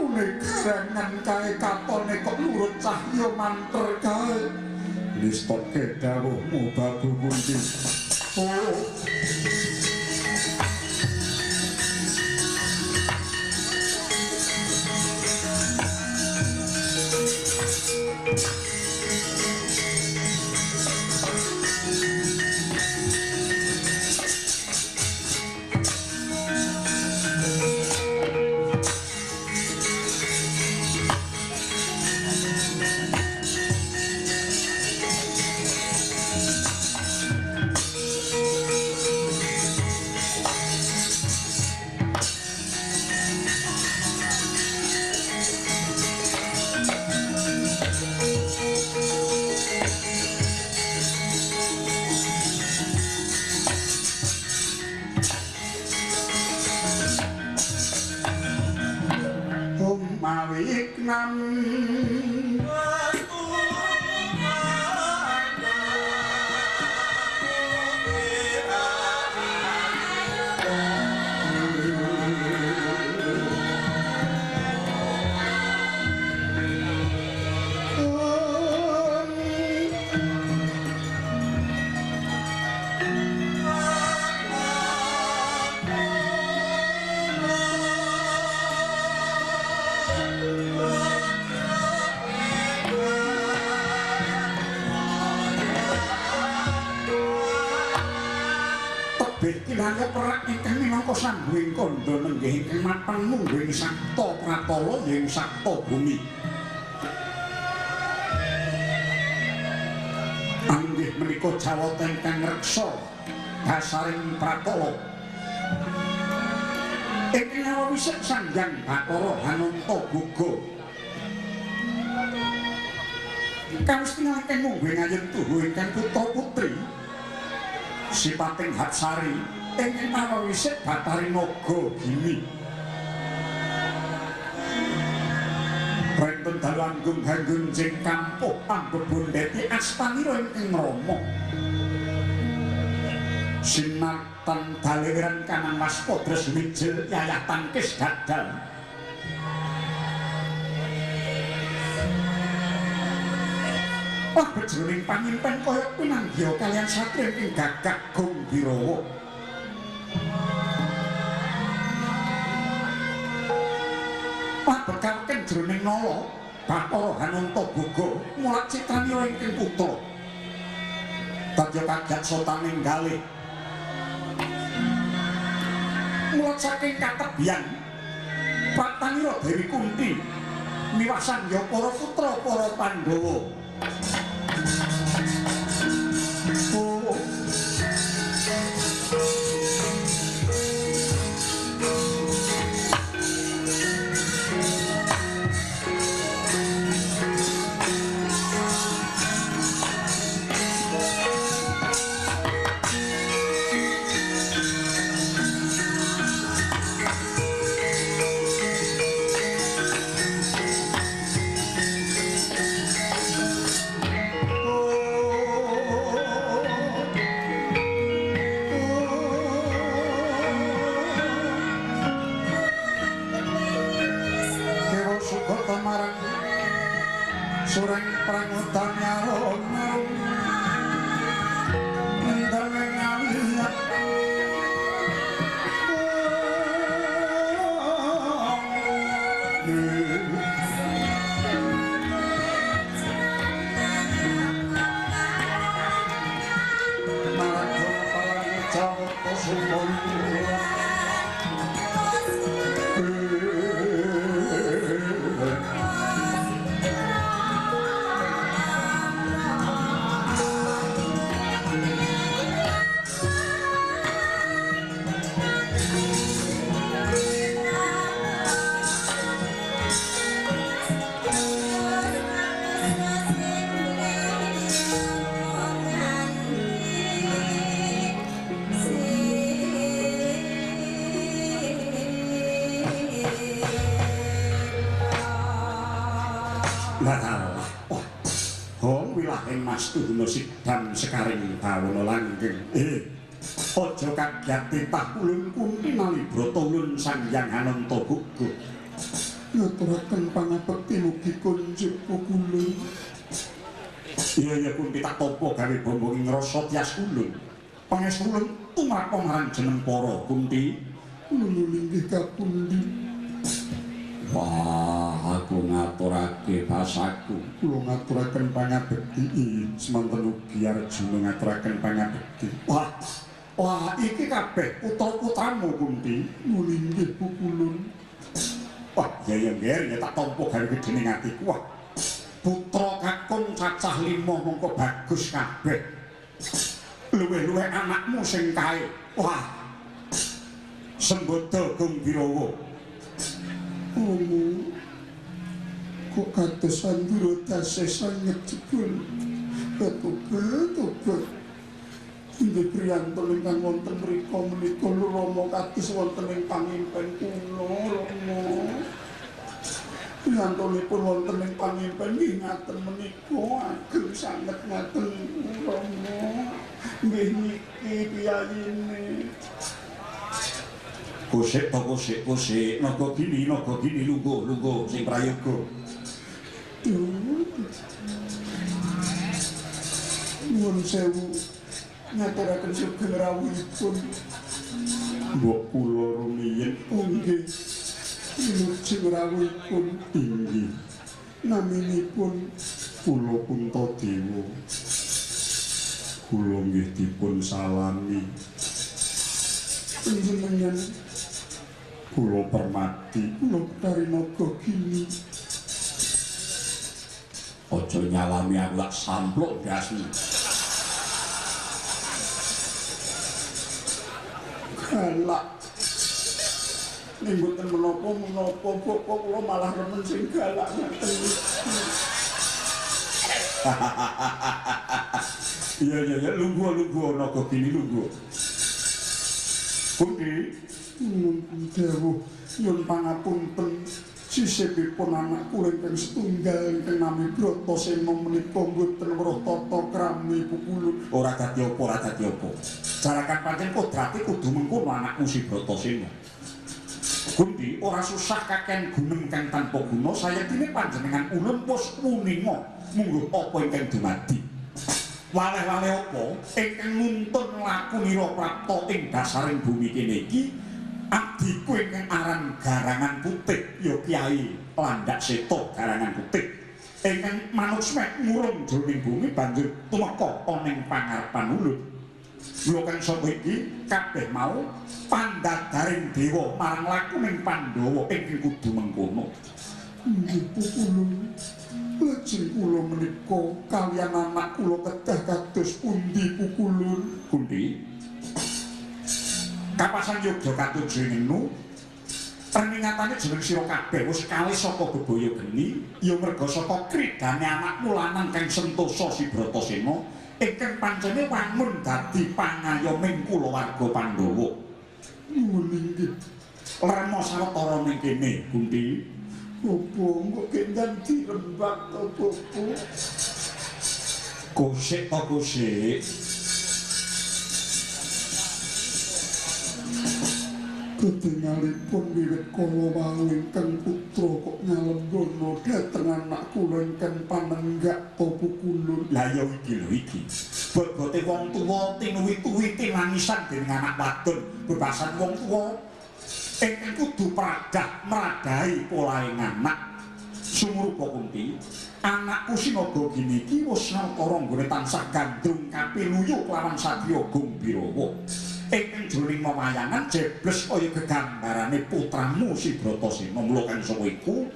lamune gerangan kae katone kok nurut cahya manter kae. Listoke dawuhmu babu pundi? Oh. Kinangga perak ingkang minangka sangguing kandha nenggih ingkang mapan mungguing sakta pratala ing sakta bumi. Anggih menika jawata ingkang reksa dasaring pratala. Ingkang awisik Sanghyang Bathara Hanantaboga. Kawis ingkang mungguing ayem tuhu ingkang putra putri sipating Hatsari ingkang awisik Bathari Naga Gini. Renten dalu anggung ganggung jeng kampuh Pambebondeti astanira ingkang Rama. Sinartan daliran kanan Waspadres mijil yayah tangkis dadal. Wah bejroning panyimpen kaya pinanggya kalian satria ing Gagak Gambirawa. Wah bekal jroning nala Bathara Hanantaboga mulat citranira ingkang putra. Tadya kagat sotaning galih. Mulat saking katebian Pratanira Dewi Kunti miwasan ya para putra para Pandhawa. Sureng prangutan nyarum ndane ngaliat malah palang jawata sumon Mastuhuna sidam sekaring bawana langgeng. Aja kagyat titah ulun Kunti Nalibrata ulun Sanghyang Hanantaboga. ngaturaken pangabekti mugi kunjuk pukulun. Iya Kunti tak tampa gawe bombong ing rasa tias ulun. Pangestu ulun tumrap marang jeneng para Kunti. Ulun inggih kapundi. Wah, aku ngaturake basaku. Kula ngaturaken pangabekti semanten ugi Arjuna ngaturaken pangabekti. Wah, iki kabeh putra-putramu Kunti. Ulun inggih pukulun. Wah, ya tak tampa gawe gedening atiku. Wah, putra kakung cacah 5 mongko bagus kabeh. Luwih-luwih anakmu sing kae. Wah. Sembada Gung Birawa. Kok kados andura tasih sanget jebul. Betul. Inggih priyanto ingkang wonten mrika menika Rama kados wonten ing pangimpen kula Rama. Priyantonipun wonten ing pangimpen nggih ngaten menika ageng sanget ngaten Rama. Nggih niki piyayine. Kusik naga gini lungguh sing prayoga. Nuwun sewu ngaturaken sugeng rawuhipun. Mbok kula rumiyin inggih wilujeng rawuhipun inggih. Naminipun kula Puntadewa. Kula nggih dipun salami. Panjenengan kula Permati, kula Betari Naga Gini. Aja nyalami aku lak sampluk dasmu. Galak. Ning mboten menapa kok kula malah remen sing galak ngaten. Iya, lungguh Naga Gini lungguh. Kunti, dawuh nyuwun pangapunten sisipipun anak kula ingkang setunggal ingkang nami Bratasena menika mboten weruh tata krami pukulun. Ora dadi apa. Jarakan pancen kodrate kudu mengkono anakmu si Bratasena. Kunti, ora susah kaken gunem kang tanpa guna sayekti panjenengan ulun pus puninga mungguh apa ingkang dumadi. Waleh-waleh apa ingkang nuntun lakunira prapta ing dasaring bumi kene iki abdiku ingkang aran Garangan Putih ya Kyai Landak Seta Garangan Putih ingkang manut semek ngurung jroning bumi banjur tumeka ana ing pangarepan ulun. Lho kang sapa iki kabeh mau pandadaring dewa marang lakuning Pandhawa ingkang kudu mengkono. Nggih pukulun. Lajeng kula menika kaliyan anak kula kedah kados pundi pukulun. Pundi? Kapasan Yogya katuju ngenu. Terningatane jeneng sira kabeh wis kalih saka bebaya geni ya merga saka kridane anakmu lanang kang Sentosa si Bratasena ingkang pancene wangun dadi pangayoming kulawarga Pandhawa. Nuwun inggih. Rama sawetara ning kene, Kunti. Opo kok kendang dirembak to Bopo? Kusik. Ketingalipun wiwit kala wau ingkang putra kok nyalembono dhateng anak kula ingkang panenggak to pukulun. Lah ya iki. Bobote wong tuwa tinuwit-tuwiti nangisan dening anak wadon bebasan wong tuwa. Ingkang kudu meradahi polaing anak sumurupa Kunti anakku Sinaga Gini iki wis nantara nggone tansah gandrung kapinuyu kelawan Satriya Gung Birawa ingkang jroning mawayangan jebles kaya gegambarane putramu si Bratasena. Mula kang saka iku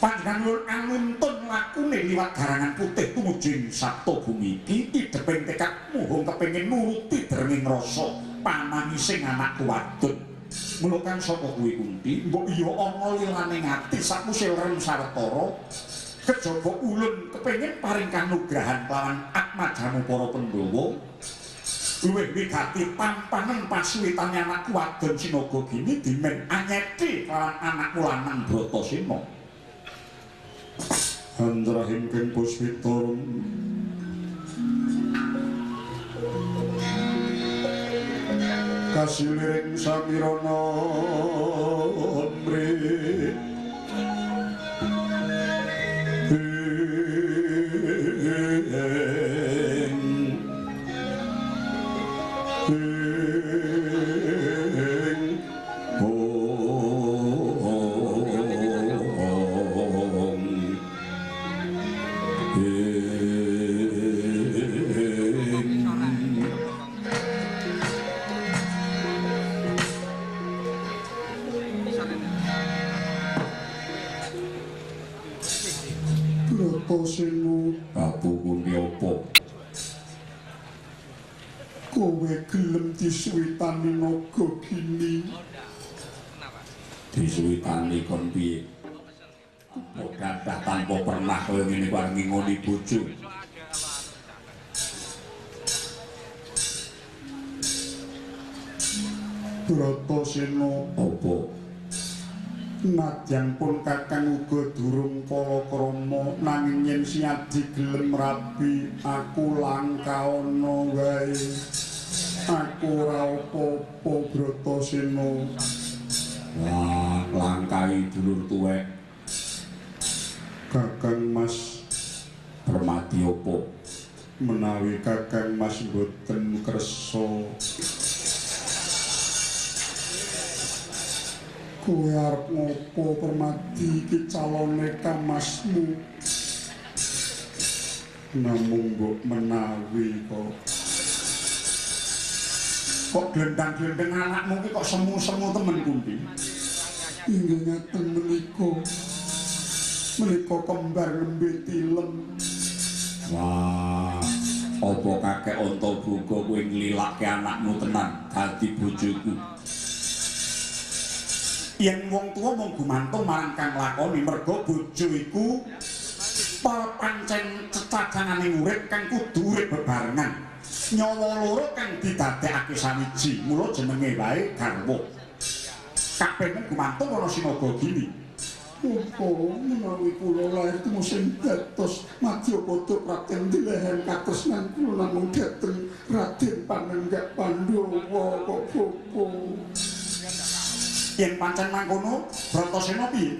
panjenengan nuntun lakune liwat Garangan Putih tumuju Sabta bumi iki ideping tekad muhung kepengin nuruti derenging rasa panangising anakku wadon. Mula kang saka kuwi Kunti, mbok iya ana lilaning ati sakusé rem sawetara kejaba ulun kepengin paring kanugrahan kelawan atmajamu para Pandhawa luwih wigati pampanen pasuwitane anakku wadon Sinaga Gini dimen anyeti kelawan anakmu lanang Bratasena. Andrahing keng puspita kasiliring samirana mri Bratasena, babukune apa? kowe gelem disuwitani naga gini. Disuwitani kon piye? Kok gadah tanpa pernah kowe ngene kuwi ngingoni bojo. Bratasena, Apa? najan pun kakang uga durung palakrama nanging yen Siadi gelem rabi aku langka ana wae. Aku ora apa-apa Bratasena. Wah, langkai dulur tuwek. Kakang Mas, Permati apa? menawi Kakang Mas boten kersa kowe arep ngopo Permati iki calone kamasmu. Namung mbok menawi kok glendang-glendeng anakmu ki kok semu-semu temen kundi. Inggih ngaten menika kembar nembe tilem. Wah, apa kakek Antaboga kowe nglilake anakmu tenan dadi bojoku? Yen wong tuwa mung gumantung marang kang lakoni merga bojo iku pancen cecadangane urip kang kudu urip bebarengan. Nyawa loro kang didadekake sawiji, mula jenenge wae garwa. Kabeh mung gumantung ana sinaga gini. Opo menawi kula lair musim dados Madyapada Praten dilehen katresnan kula namung dhateng Raden Panenggak Pandhawa kok opo. Yen pancen mangkono, Bratasena piye?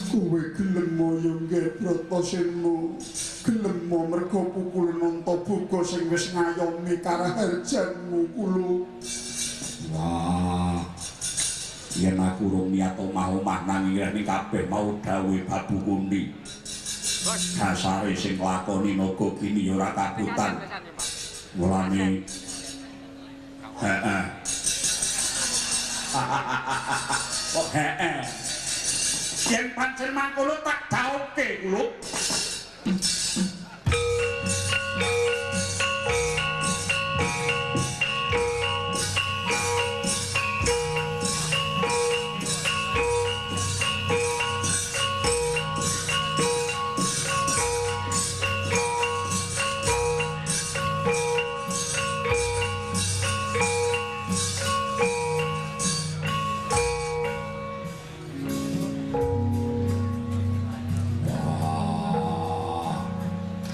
Kowe gelem moyo nggih Bratasena. Gelem merga pukulan Antaboga sing wis ngayomi karaharjanmu kula. Wah, yen aku urung niat omah-omah nanging rene kabeh mau dawuh Babu Kundi. Dasare sing lakoni naga gini ya ora kabutan. Mulane heeh. Kok heeh. Yen pancen mangkono tak dauke kula.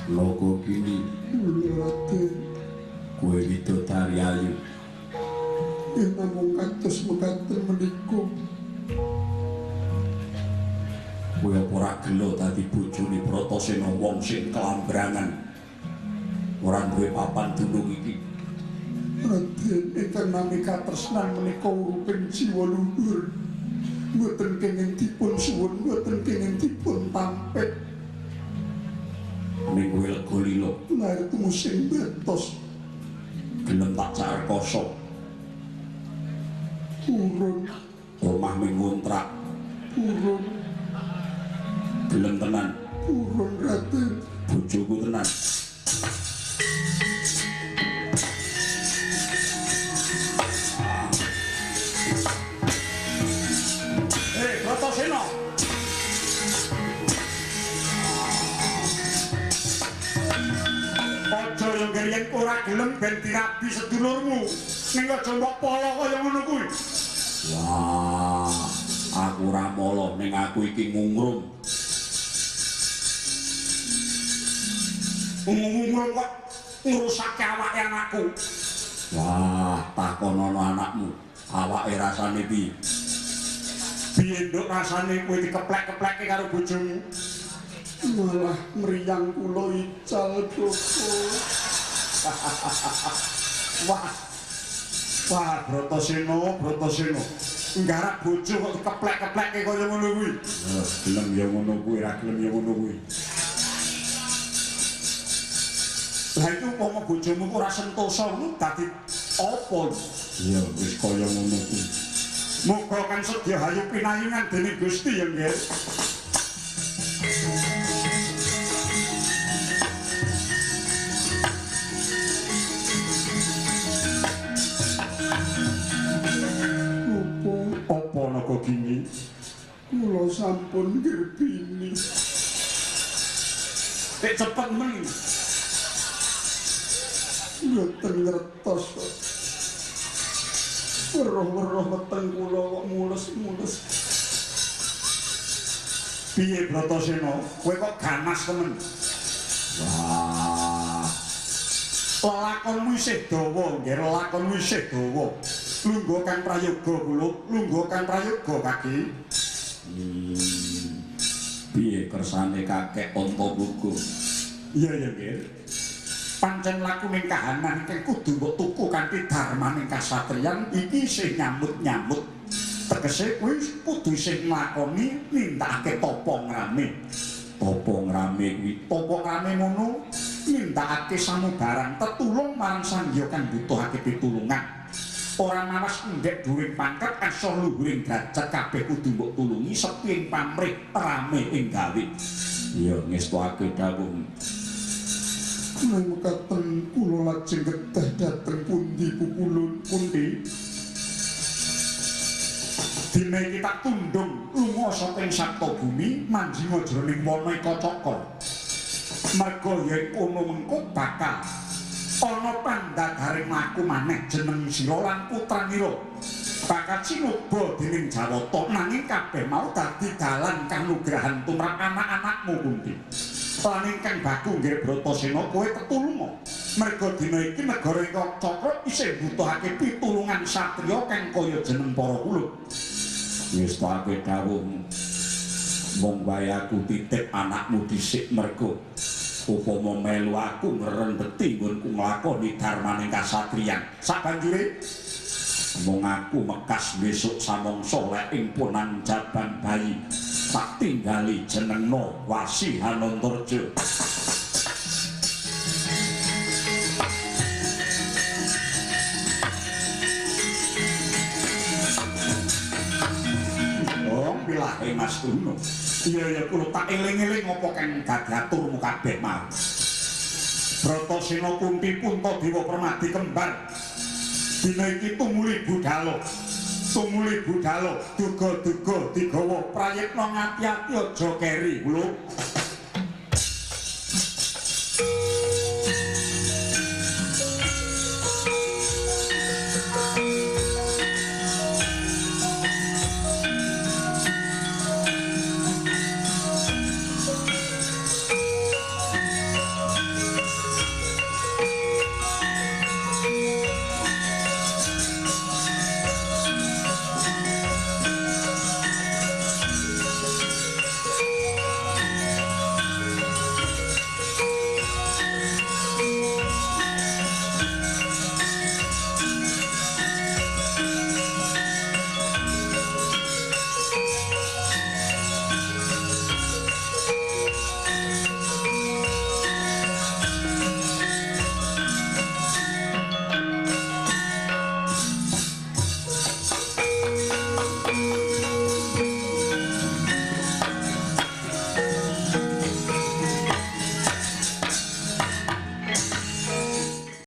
Naga gini Raden, kowe widodari ayu. yen namung kados mekaten menika Kowe apa ora gelo dadi bojone Bratasena wong sing kelambrangan. Ora duwe papan dunung iki. Raden ingkang nami katresnan menika uruping jiwa luhur. Mboten kenging dipun suwun, mboten kenging dipun tampik. Ning kowe lega lilo, Lair musim betos gelem tak carkoso. urun, Omah ming ngontrak, urun, gelem tenan. urun Raden. Bojoku tenan. Bratasena. Aja yo yen ora gelem ben dirabi sedulurmu. Ning aja mbok polo kaya ngono kuwi. Wah, aku ora molo ning aku iki ngungrum. Ngomong kok ngrusake awake anakku. Wah, takonono anakmu. Awake rasane piye? Piye nduk rasane kowe dikeplek-keplekke karo bojomu? Malah mriyang kula ical Joko. Wah. Wah, Bratasena, Bratasena. Nggarap bojo kok dikeplek-keplekke kaya ngono kuwi. Gelem ya ngono kuwi, ra gelem ya ngono kuwi. Lah itu umpama bojomu ora sentosa dadi apa? Ya wis kaya ngono kuwi. Muga kan sedya hayu pinayungan dening Gusti ya nggih. sampun ngerbini. Tek cepet men. Mboten ngertos kok. Weruh-weruh weteng kula kok mules-mules. Piye Bratasena, kowe kok ganas temen? Wah. Lelakonmu isih dawa, nggih lelakonmu isih dawa. Lungguh Kang Prayoga kula, lungguh Kang Prayoga kaki. Piye kersane kakek Anta Buku? Iya ya nggih. Pancen laku ning kahanan iki kudu mbok tuku kanthi darmaning kasatriyan iki sing nyambut-nyambut. Tegese kuwi kudu sing nglakoni nindakake tapa ngrame. Tapa ngrame kuwi, tapa ngrame ngono nindakake samubarang tetulung marang sangya kang butuhake pitulungan. Ora mawas ndek dhuwur pangkat asa luhuring derajat kabeh kudu mbok tulungi seping pamrih rame ing gawe. Ya ngestuake dawuh. Kula mekaten kula lajeng kedah dhateng pundi pukulun pundi. Dina iki tak tundung lunga saking Saptabumi manjing jroning wana Kacaka. Merga yen kono mengko bakal ana pandhagaring mlaku maneh jeneng sira lan putranira. Bakal sinuba dening Jawata nanging kabeh mau dadi dalan kanugrahan tumrap anak-anakmu pundi. Lan ingkang baku nggih Bratasena kowe tetulunga. Merga dina iki negara Kacakra isih butuhake pitulungan satriya kang kaya jeneng para kula. Wis tak dawuh mung wae aku titip anakmu dhisik merga upama melu aku ngrendeti nggonku nglakoni darmaning kasatriyan. Sabanjure mung aku mekas besok samangsa lek ing punan jaban bayi tak tinggali jenengna Wasi Hanantarja. Bilahe Mas Tuna. Iya kula tak eling-eling apa kang gadaturmu kabeh mau. Bratasena Kunti Puntadewa Permadi kembar. Dina iki tumuli budhalo. Tumuli budhalo, duga-duga digawa prayitna ngati-ati aja keri, lho.